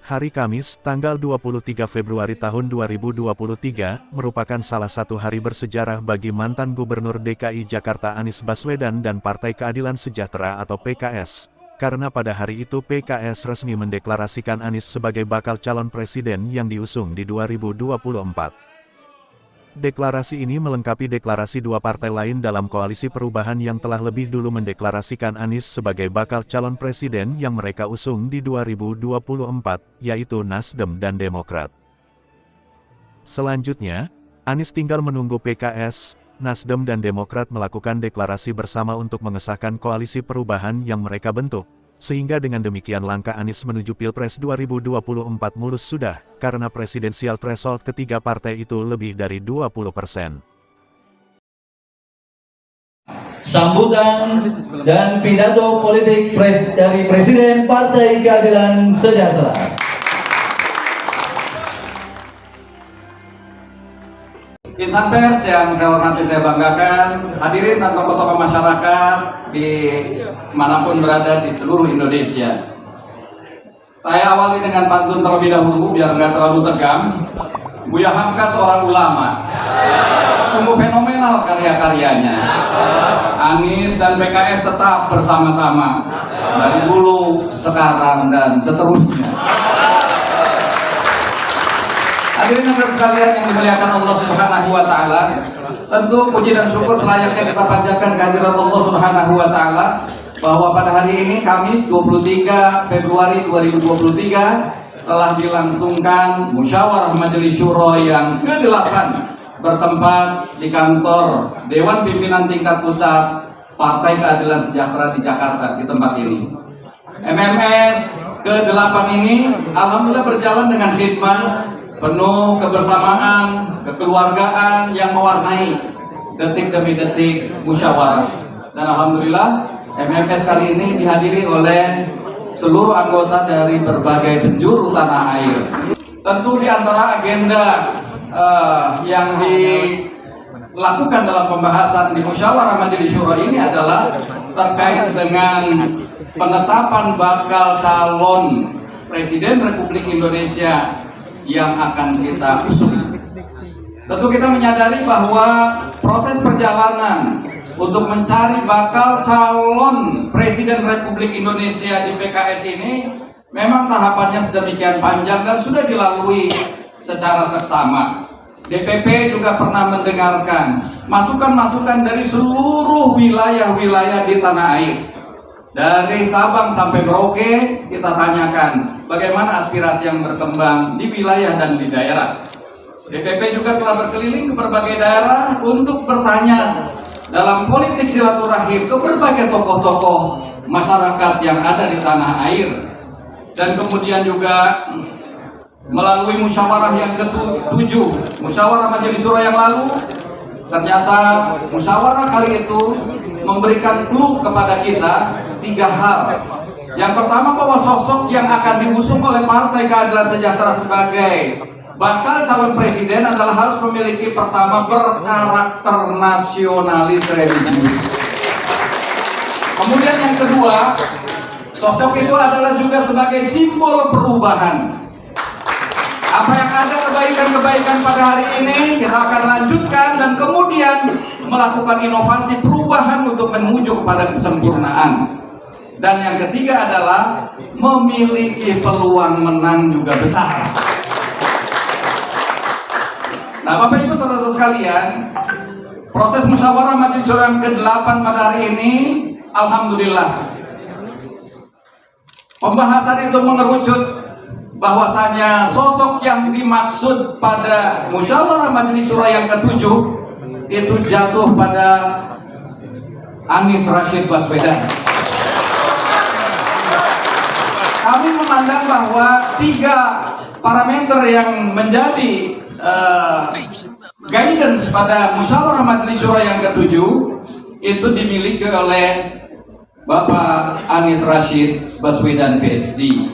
Hari Kamis, tanggal 23 Februari tahun 2023, merupakan salah satu hari bersejarah bagi mantan Gubernur DKI Jakarta Anies Baswedan dan Partai Keadilan Sejahtera atau PKS. Karena pada hari itu PKS resmi mendeklarasikan Anies sebagai bakal calon presiden yang diusung di 2024. Deklarasi ini melengkapi deklarasi dua partai lain dalam koalisi perubahan yang telah lebih dulu mendeklarasikan Anies sebagai bakal calon presiden yang mereka usung di 2024, yaitu Nasdem dan Demokrat. Selanjutnya, Anies tinggal menunggu PKS, Nasdem dan Demokrat melakukan deklarasi bersama untuk mengesahkan koalisi perubahan yang mereka bentuk. Sehingga dengan demikian langkah Anies menuju Pilpres 2024 mulus sudah, karena presidensial threshold ketiga partai itu lebih dari 20%. Sambutan dan pidato politik dari Presiden Partai Keadilan Sejahtera. Insan pers yang saya hormati, saya banggakan, hadirin dan tokoh-tokoh masyarakat di manapun berada di seluruh Indonesia. Saya awali dengan pantun terlebih dahulu biar nggak terlalu tegang. Buya Hamka seorang ulama, sungguh fenomenal karya-karyanya. Anies dan PKS tetap bersama-sama dari dulu, sekarang dan seterusnya. Hadirin dan sekalian yang dimuliakan Allah Subhanahu wa taala, tentu puji dan syukur selayaknya kita panjatkan kehadirat Allah Subhanahu wa taala bahwa pada hari ini Kamis 23 Februari 2023 telah dilangsungkan musyawarah Majelis Syuro yang ke-8 bertempat di kantor Dewan Pimpinan Tingkat Pusat Partai Keadilan Sejahtera di Jakarta, di tempat ini. MMS ke-8 ini alhamdulillah berjalan dengan khidmat penuh kebersamaan, kekeluargaan yang mewarnai detik demi detik musyawarah. Dan alhamdulillah MMS kali ini dihadiri oleh seluruh anggota dari berbagai penjuru tanah air. Tentu di antara agenda yang dilakukan dalam pembahasan di musyawarah Majelis Syuro ini adalah terkait dengan penetapan bakal calon Presiden Republik Indonesia yang akan kita usung. Tentu kita menyadari bahwa proses perjalanan untuk mencari bakal calon Presiden Republik Indonesia di PKS ini memang tahapannya sedemikian panjang dan sudah dilalui secara seksama. DPP juga pernah mendengarkan masukan-masukan dari seluruh wilayah-wilayah di tanah air. Dari Sabang sampai Merauke kita tanyakan bagaimana aspirasi yang berkembang di wilayah dan di daerah. DPP juga telah berkeliling ke berbagai daerah untuk bertanya dalam politik silaturahim ke berbagai tokoh-tokoh masyarakat yang ada di tanah air. Dan kemudian juga melalui musyawarah yang ke-7, musyawarah Majelis Syuro yang lalu, ternyata musyawarah kali itu memberikan clue kepada kita 3 hal. Yang pertama, bahwa sosok yang akan diusung oleh Partai Keadilan Sejahtera sebagai bakal calon presiden adalah harus memiliki pertama berkarakter nasionalis religius. Kemudian yang kedua, sosok itu adalah juga sebagai simbol perubahan. Apa yang ada kebaikan-kebaikan pada hari ini kita akan lanjutkan dan kemudian melakukan inovasi perubahan untuk menuju kepada kesempurnaan. Dan yang ketiga adalah memiliki peluang menang juga besar. Nah, Bapak Ibu saudara sekalian, proses musyawarah Majelis Syuro yang ke-8 pada hari ini alhamdulillah pembahasan itu mengerucut bahwasanya sosok yang dimaksud pada musyawarah Majelis Syuro yang ke-7 itu jatuh pada Anies Rashid Baswedan. Kami memandang bahwa 3 parameter yang menjadi guidance pada musyawarah Majelis Syuro yang ke-7 itu dimiliki oleh Bapak Anies Rashid Baswedan PhD.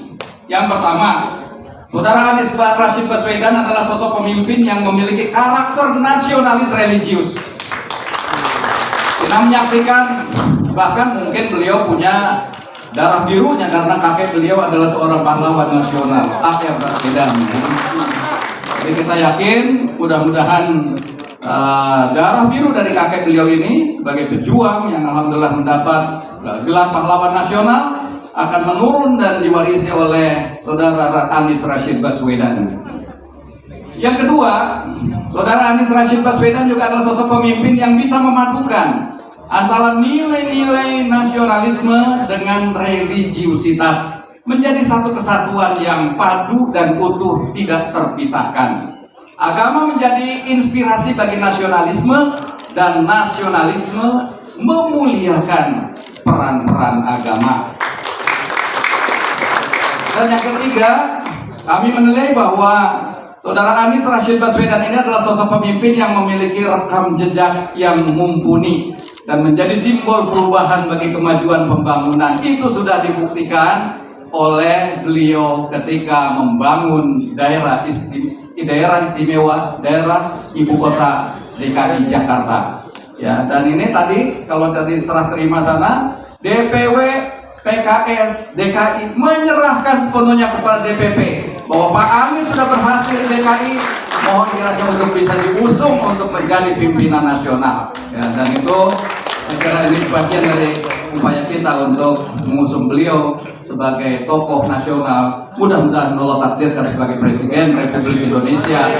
Yang pertama, Saudara Anies Rashid Baswedan adalah sosok pemimpin yang memiliki karakter nasionalis religius. Kita menyaksikan bahkan mungkin beliau punya darah birunya karena kakek beliau adalah seorang pahlawan nasional, A.R. Baswedan. Jadi kita yakin mudah-mudahan darah biru dari kakek beliau ini sebagai pejuang yang alhamdulillah mendapat gelar pahlawan nasional akan menurun dan diwarisi oleh saudara Anies Rashid Baswedan. Yang kedua, saudara Anies Rashid Baswedan juga adalah sosok pemimpin yang bisa memadukan antara nilai-nilai nasionalisme dengan religiusitas menjadi satu kesatuan yang padu dan utuh, tidak terpisahkan. Agama menjadi inspirasi bagi nasionalisme dan nasionalisme memuliakan peran-peran agama. Dan yang ketiga, kami menilai bahwa saudara Anies Rashid Baswedan ini adalah sosok pemimpin yang memiliki rekam jejak yang mumpuni dan menjadi simbol perubahan bagi kemajuan pembangunan. Itu sudah dibuktikan oleh beliau ketika membangun daerah istimewa, daerah ibu kota DKI Jakarta. Ya, dan ini tadi kalau dari serah terima sana, DPW PKS DKI menyerahkan sepenuhnya kepada DPP bahwa Pak Anies sudah berhasil di DKI, mohon kiranya untuk bisa diusung untuk menjadi pimpinan nasional. Ya, dan itu saya kira ini bagian dari upaya kita untuk mengusung beliau sebagai tokoh nasional. Mudah-mudahan Allah takdirkan sebagai Presiden Republik Indonesia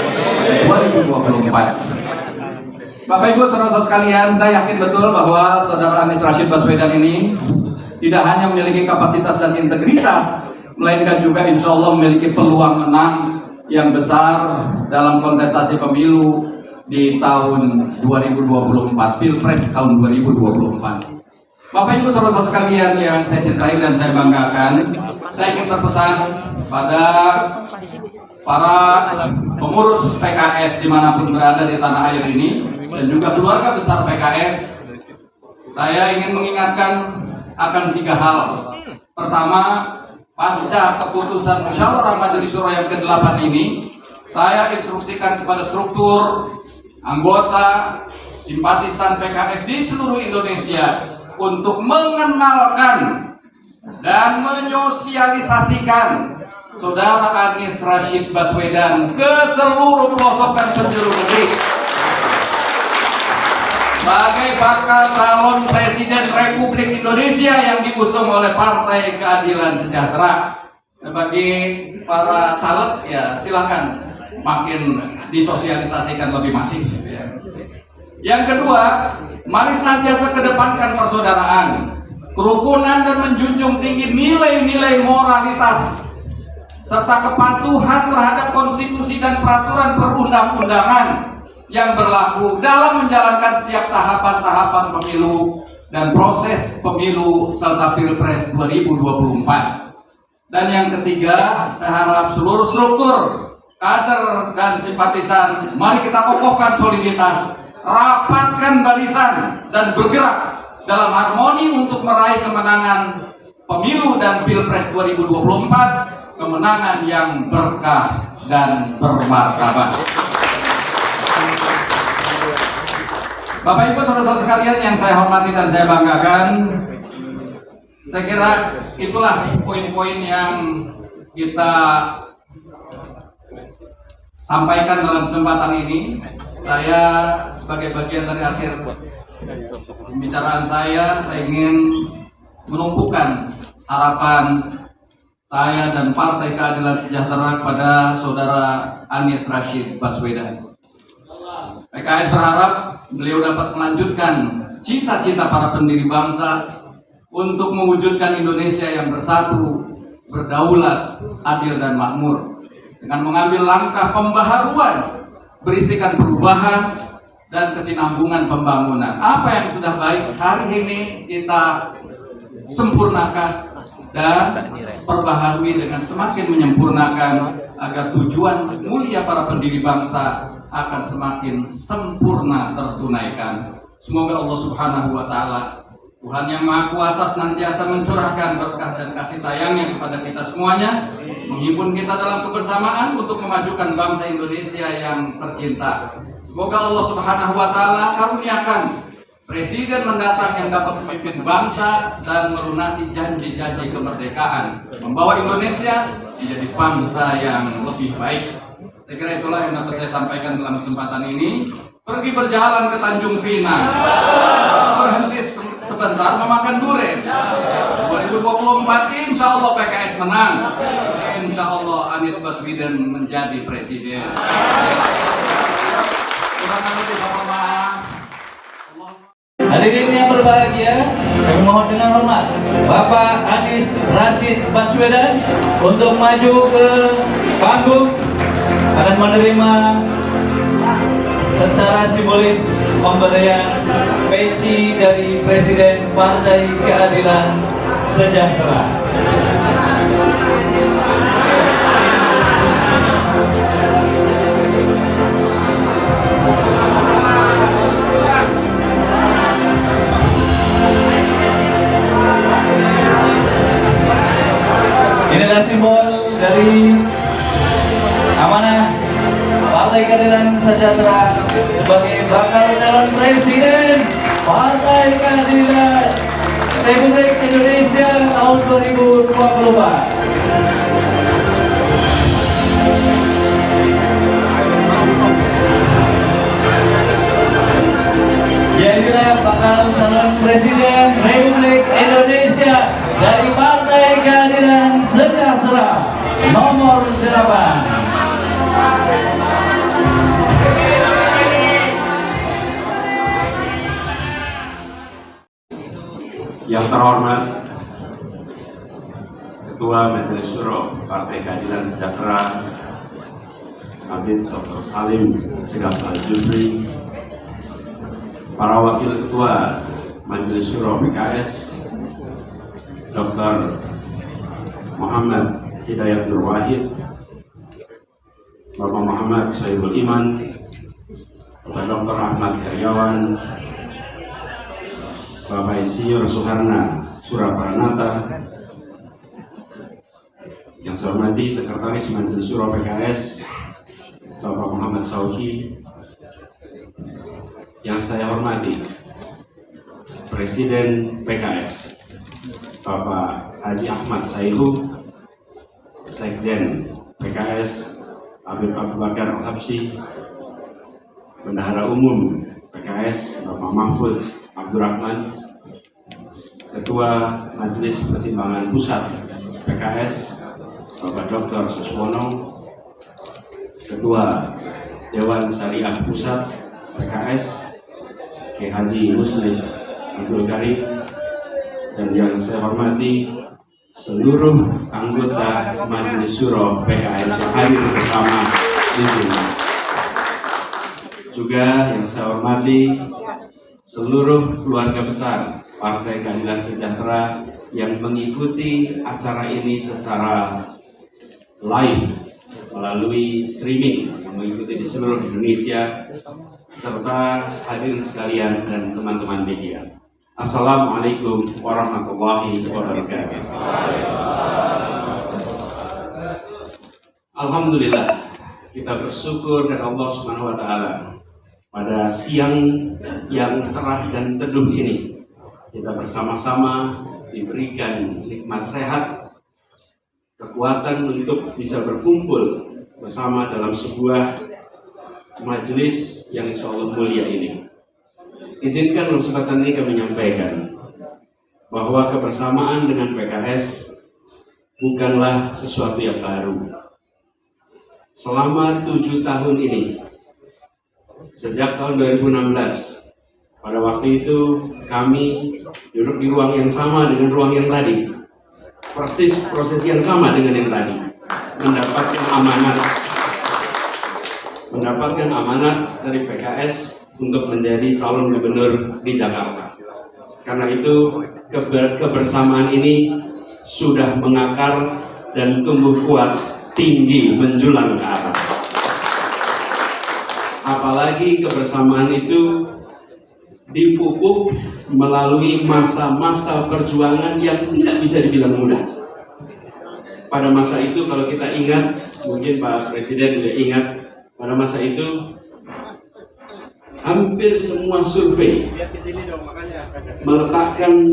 2024. Bapak Ibu saudara-saudara sekalian, saya yakin betul bahwa saudara Anies Rashid Baswedan ini tidak hanya memiliki kapasitas dan integritas, melainkan juga insya Allah memiliki peluang menang yang besar dalam kontestasi pemilu di tahun 2024, Pilpres tahun 2024. Bapak Ibu saudara-saudara sekalian yang saya cintai dan saya banggakan, saya ingin berpesan pada para pengurus PKS dimanapun berada di tanah air ini dan juga keluarga besar PKS. Saya ingin mengingatkan akan 3 hal. Pertama, pasca keputusan musyawarah Majelis Syuro yang ke-8 ini, saya instruksikan kepada struktur, anggota, simpatisan PKS di seluruh Indonesia untuk mengenalkan dan menyosialisasikan saudara Anies Rashid Baswedan ke seluruh pelosok dan penjuru negeri sebagai bakal calon Presiden Republik Indonesia yang diusung oleh Partai Keadilan Sejahtera. Bagi para caleg ya silakan makin disosialisasikan lebih masif ya. Yang kedua, mari senantiasa kedepankan persaudaraan, kerukunan dan menjunjung tinggi nilai-nilai moralitas serta kepatuhan terhadap konstitusi dan peraturan perundang-undangan yang berlaku dalam menjalankan setiap tahapan-tahapan pemilu dan proses pemilu serta Pilpres 2024. Dan yang ketiga, saya harap seluruh struktur, kader dan simpatisan, mari kita kokohkan soliditas, rapatkan barisan dan bergerak dalam harmoni untuk meraih kemenangan pemilu dan Pilpres 2024, kemenangan yang berkah dan bermartabat. Bapak Ibu saudara-saudara sekalian yang saya hormati dan saya banggakan, saya kira itulah poin-poin yang kita sampaikan dalam kesempatan ini. Saya sebagai bagian dari akhir pembicaraan saya ingin menumpukan harapan saya dan Partai Keadilan Sejahtera kepada saudara Anies Rashid Baswedan. PKS berharap beliau dapat melanjutkan cita-cita para pendiri bangsa untuk mewujudkan Indonesia yang bersatu, berdaulat, adil dan makmur, dengan mengambil langkah pembaharuan berisikan perubahan dan kesinambungan pembangunan. Apa yang sudah baik hari ini kita sempurnakan dan perbaharui dengan semakin menyempurnakan agar tujuan mulia para pendiri bangsa akan semakin sempurna tertunaikan. Semoga Allah Subhanahu wa Ta'ala, Tuhan yang Maha Kuasa, senantiasa mencurahkan berkah dan kasih sayangnya kepada kita semuanya, menghimpun kita dalam kebersamaan untuk memajukan bangsa Indonesia yang tercinta. Semoga Allah Subhanahu wa Ta'ala karuniakan Presiden mendatang yang dapat memimpin bangsa dan melunasi janji-janji kemerdekaan, membawa Indonesia menjadi bangsa yang lebih baik. Saya kira itulah yang dapat saya sampaikan dalam kesempatan ini. Pergi berjalan ke Tanjung Pinang, berhenti sebentar memakan durian. 2024 insya Allah PKS menang, insya Allah Anies Baswedan menjadi presiden. Kurang lebih mohon maaf. Hadirin yang berbahagia, kami mohon dengan hormat Bapak Anies Rashid Baswedan untuk maju ke panggung, akan menerima secara simbolis pemberian peci dari Presiden Partai Keadilan Sejahtera. Inilah simbol dari amanah Partai Keadilan Sejahtera sebagai bakal calon presiden Partai Keadilan Republik Indonesia tahun 2024. Ya, inilah bakal calon presiden Republik Indonesia dari Partai Keadilan Sejahtera nomor 8. Yang terhormat Ketua Majelis Syuro Partai Keadilan Sejahtera Habib Dr. Salim Segaf Al-Jufri, para Wakil Ketua Majelis Syuro PKS Dr. Muhammad Hidayat Nur Wahid, Bapak Muhammad Soebul Iman, Bapak Dr. Ahmad Karyawan, Bapak Insinyur Suharna Surapranata, yang saya hormati Sekretaris Majelis Syuro PKS Bapak Muhammad Sauki, yang saya hormati Presiden PKS Bapak Haji Ahmad Saihu, Sekjen PKS Habib Abu Bakar Al-Habsyi, Bendahara Umum PKS Bapak Mahfud Abdurrahman, Ketua Majelis Pertimbangan Pusat PKS Bapak Dr. Suswono, Ketua Dewan Syariah Pusat PKS Kiai Haji Muslim Abdul Karim, dan yang saya hormati seluruh anggota Majelis Syuro PKS yang hadir bersama di sini. Juga yang saya hormati seluruh keluarga besar Partai Keadilan Sejahtera yang mengikuti acara ini secara live melalui streaming, yang mengikuti di seluruh Indonesia, serta hadirin sekalian dan teman-teman media. Assalamualaikum warahmatullahi wabarakatuh. Alhamdulillah, kita bersyukur kepada Allah Subhanahu wa taala pada siang yang cerah dan teduh ini. Kita bersama-sama diberikan nikmat sehat, kekuatan untuk bisa berkumpul bersama dalam sebuah majelis yang insya Allah mulia ini. Izinkan dalam kesempatan ini kami menyampaikan bahwa kebersamaan dengan PKS bukanlah sesuatu yang baru. Selama 7 tahun ini, sejak tahun 2016, pada waktu itu kami duduk di ruang yang sama dengan ruang yang tadi, persis proses yang sama dengan yang tadi, mendapatkan amanat dari PKS untuk menjadi calon gubernur di Jakarta. Karena itu kebersamaan ini sudah mengakar dan tumbuh kuat, tinggi menjulang ke atas. Apalagi kebersamaan itu dipupuk melalui masa-masa perjuangan yang tidak bisa dibilang mudah. Pada masa itu kalau kita ingat, mungkin Pak Presiden juga ingat, pada masa itu hampir semua survei meletakkan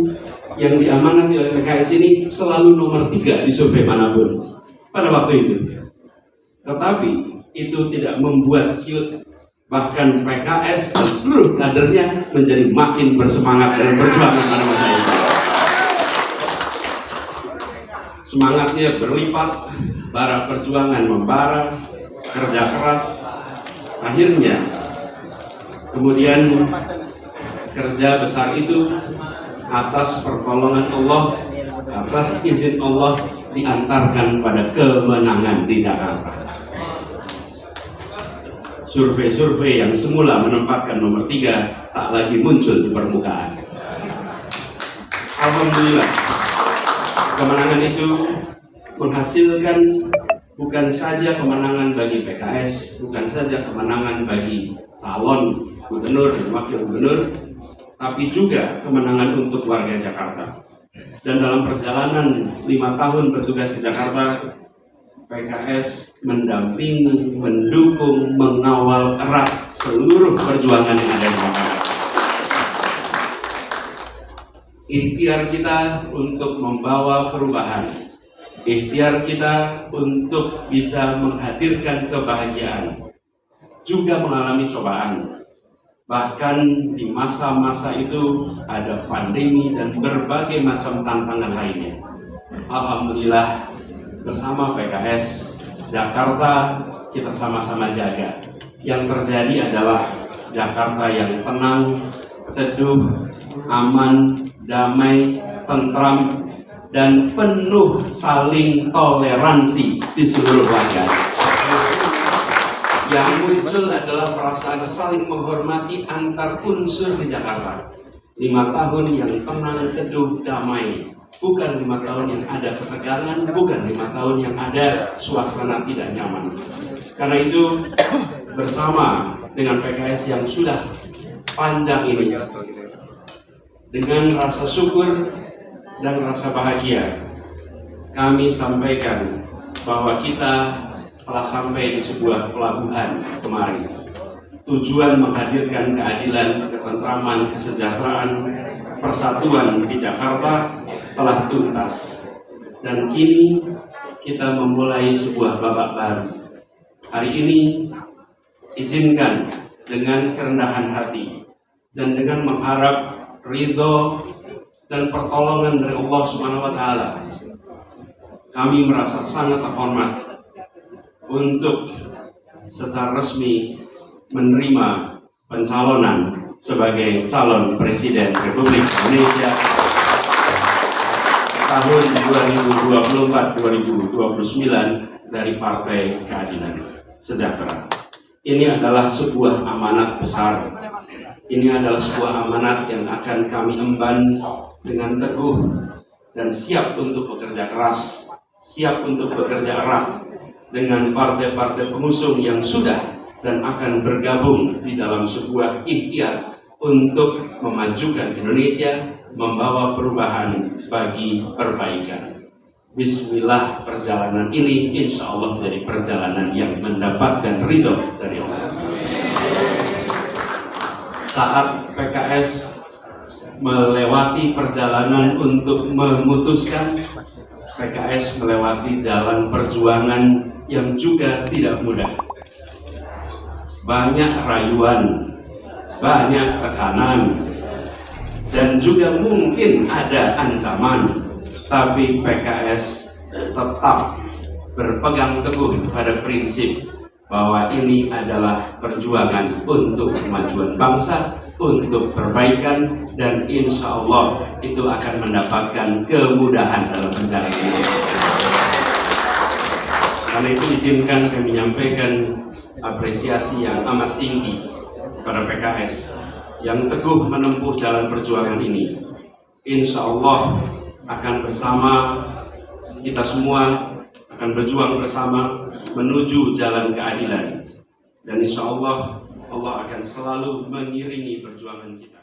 yang diamanati oleh PKS ini selalu nomor 3 di survei manapun pada waktu itu. Tetapi itu tidak membuat ciut, bahkan PKS dan seluruh kadernya menjadi makin bersemangat dalam perjuangan pada masa itu. Semangatnya berlipat, bara perjuangan membara, kerja keras. Akhirnya kemudian kerja besar itu atas pertolongan Allah, atas izin Allah diantarkan pada kemenangan di Jakarta. Survei-survei yang semula menempatkan nomor 3 tak lagi muncul di permukaan. Alhamdulillah, kemenangan itu menghasilkan bukan saja kemenangan bagi PKS, bukan saja kemenangan bagi calon gubernur dan wakil gubernur, tapi juga kemenangan untuk warga Jakarta. Dan dalam perjalanan 5 tahun bertugas di Jakarta, PKS mendampingi, mendukung, mengawal erat seluruh perjuangan yang ada di Jakarta. Ikhtiar kita untuk membawa perubahan, ikhtiar kita untuk bisa menghadirkan kebahagiaan, juga mengalami cobaan. Bahkan di masa-masa itu ada pandemi dan berbagai macam tantangan lainnya. Alhamdulillah, bersama PKS, Jakarta kita sama-sama jaga. Yang terjadi adalah Jakarta yang tenang, teduh, aman, damai, tentram, dan penuh saling toleransi di seluruh warga. Yang muncul adalah perasaan saling menghormati antar unsur di Jakarta. 5 tahun yang tenang, teduh, damai. Bukan 5 tahun yang ada ketegangan, bukan 5 tahun yang ada suasana tidak nyaman. Karena itu, bersama dengan PKS yang sudah panjang ini, dengan rasa syukur dan rasa bahagia, kami sampaikan bahwa kita telah sampai di sebuah pelabuhan kemarin. Tujuan menghadirkan keadilan, ketentraman, kesejahteraan, persatuan di Jakarta telah tuntas. Dan kini kita memulai sebuah babak baru. Hari ini izinkan dengan kerendahan hati dan dengan mengharap ridho dan pertolongan dari Allah Subhanahu wa Ta'ala, kami merasa sangat terhormat untuk secara resmi menerima pencalonan sebagai calon Presiden Republik Indonesia tahun 2024-2029 dari Partai Keadilan Sejahtera. Ini adalah sebuah amanat besar. Ini adalah sebuah amanat yang akan kami emban dengan teguh dan siap untuk bekerja keras, siap untuk bekerja erat dengan partai-partai pengusung yang sudah dan akan bergabung di dalam sebuah ikhtiar untuk memajukan Indonesia, membawa perubahan bagi perbaikan. Bismillah, perjalanan ini insya Allah menjadi perjalanan yang mendapatkan ridho dari Allah. Saat PKS melewati perjalanan untuk memutuskan, PKS melewati jalan perjuangan yang juga tidak mudah. Banyak rayuan, banyak tekanan, dan juga mungkin ada ancaman. Tapi PKS tetap berpegang teguh pada prinsip bahwa ini adalah perjuangan untuk kemajuan bangsa, untuk perbaikan, dan insya Allah itu akan mendapatkan kemudahan dalam perjalanan ini. Karena itu izinkan kami menyampaikan apresiasi yang amat tinggi pada PKS yang teguh menempuh jalan perjuangan ini. Insya Allah akan bersama kita semua akan berjuang bersama menuju jalan keadilan, dan insya Allah Allah akan selalu mengiringi perjuangan kita.